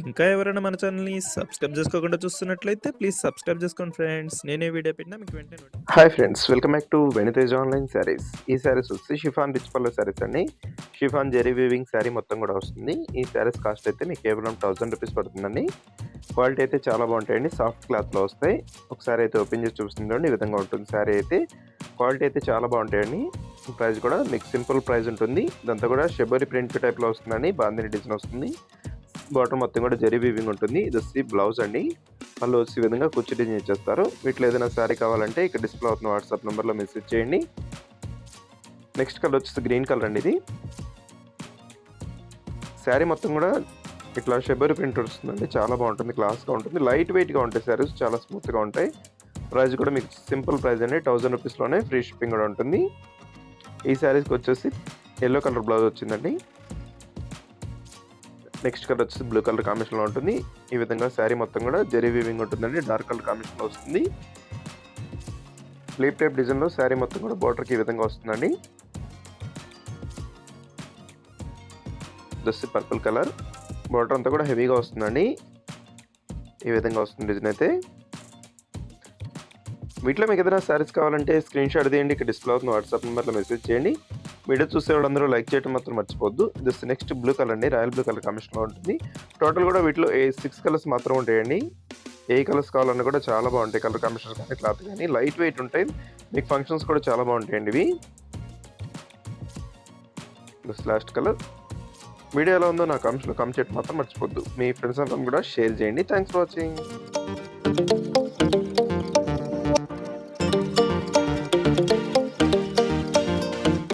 ఇంకా ఎవరైనా మన ఛానల్‌ని సబ్స్క్రైబ్ చేసుకోకుండా చూస్తున్నట్లయితే ప్లీజ్ సబ్స్క్రైబ్ చేసుకోండి ఫ్రెండ్స్. నేనే వీడియో పెట్టినా మీకు వెంటనే hi friends, welcome back to వెనితేజ్ online saris. ఈ శారీస్ వచ్చి షిఫాన్ రిచ్ పళ్ళు శారీస్ అండి. షిఫాన్ జెరీ వీవింగ్ శారీ మొత్తం కూడా వస్తుంది. ఈ శారీస్ కాస్ట్ అయితే మీకు కేవలం 1000 రూపీస్ పడుతుందండి. క్వాలిటీ అయితే చాలా బాగుంటాయండి, సాఫ్ట్ క్లాత్లో వస్తాయి. ఒకసారి అయితే ఓపెన్ చేసి చూపిస్తుందండి, ఈ విధంగా ఉంటుంది శారీ అయితే. క్వాలిటీ అయితే చాలా బాగుంటాయండి. ప్రైస్ కూడా మీకు సింపుల్ ప్రైస్ ఉంటుంది. ఇదంతా కూడా షెబరీ ప్రింట్ టైప్లో వస్తుందండి, బాందిని డిజైన్ వస్తుంది. బాటమ్ మొత్తం కూడా జెరీ వీవింగ్ ఉంటుంది. ఇది వచ్చి బ్లౌజ్ అండి. వాళ్ళు వచ్చి ఈ విధంగా కుర్చీ డిజైన్ ఇచ్చేస్తారు. వీటిలో ఏదైనా శారీ కావాలంటే ఇక్కడ డిస్ప్లే అవుతున్న వాట్సాప్ నెంబర్లో మెసేజ్ చేయండి. నెక్స్ట్ కలర్ వచ్చేసి గ్రీన్ కలర్ అండి. ఇది శారీ మొత్తం కూడా ఇట్లా షెబరీ ప్రింట్ వస్తుందండి, చాలా బాగుంటుంది, క్లాస్గా ఉంటుంది, లైట్ వెయిట్గా ఉంటాయి శారీస్, చాలా స్మూత్గా ఉంటాయి. ప్రైస్ కూడా మీకు సింపుల్ ప్రైస్ అండి, 1000 రూపీస్లోనే ఫ్రీ షిప్పింగ్ కూడా ఉంటుంది. ఈ శారీస్కి వచ్చేసి ఎల్లో కలర్ బ్లౌజ్ వచ్చిందండి. నెక్స్ట్ కలర్ వచ్చేసి బ్లూ కలర్ కాంబినేషన్లో ఉంటుంది. ఈ విధంగా శారీ మొత్తం కూడా జెరీ వీవింగ్ ఉంటుందండి, డార్క్ కలర్ కాంబినేషన్లో వస్తుంది. లీప్ టైప్ డిజైన్లో శారీ మొత్తం కూడా బోర్డర్కి ఈ విధంగా వస్తుందండి. దస్ పర్పుల్ కలర్ బోర్డర్ అంతా కూడా హెవీగా వస్తుందండి. ఈ విధంగా వస్తుంది డిజైన్ అయితే. వీటిలో మీకు ఏదైనా శారీస్ కావాలంటే స్క్రీన్ షాట్ తీయండి, ఇక్కడ డిస్ప్లే అవుతున్న వాట్సాప్ నెంబర్లో మెసేజ్ చేయండి. వీడియో చూసే వాళ్ళందరూ లైక్ చేయడం మాత్రం మర్చిపోద్దు. దిస్ నెక్స్ట్ బ్లూ కలర్ అండి, రాయల్ బ్లూ కలర్ కాంబినేషన్లో ఉంటుంది. టోటల్ కూడా వీటిలో 6 కలర్స్ మాత్రం ఉంటాయండి. ఏ కలర్స్ కావాలన్నా కూడా చాలా బాగుంటాయి, కలర్ కాంబినేషన్ కానీ క్లాత్ కానీ లైట్ వెయిట్ ఉంటాయి. మీకు ఫంక్షన్స్ కూడా చాలా బాగుంటాయండి ఇవి. This last colour. వీడియో ఎలా ఉందో నా కామెంట్స్లో కామెంట్ చేయడం మాత్రం మర్చిపోద్దు. మీ ఫ్రెండ్స్ అందరం కూడా షేర్ చేయండి. Thanks for watching.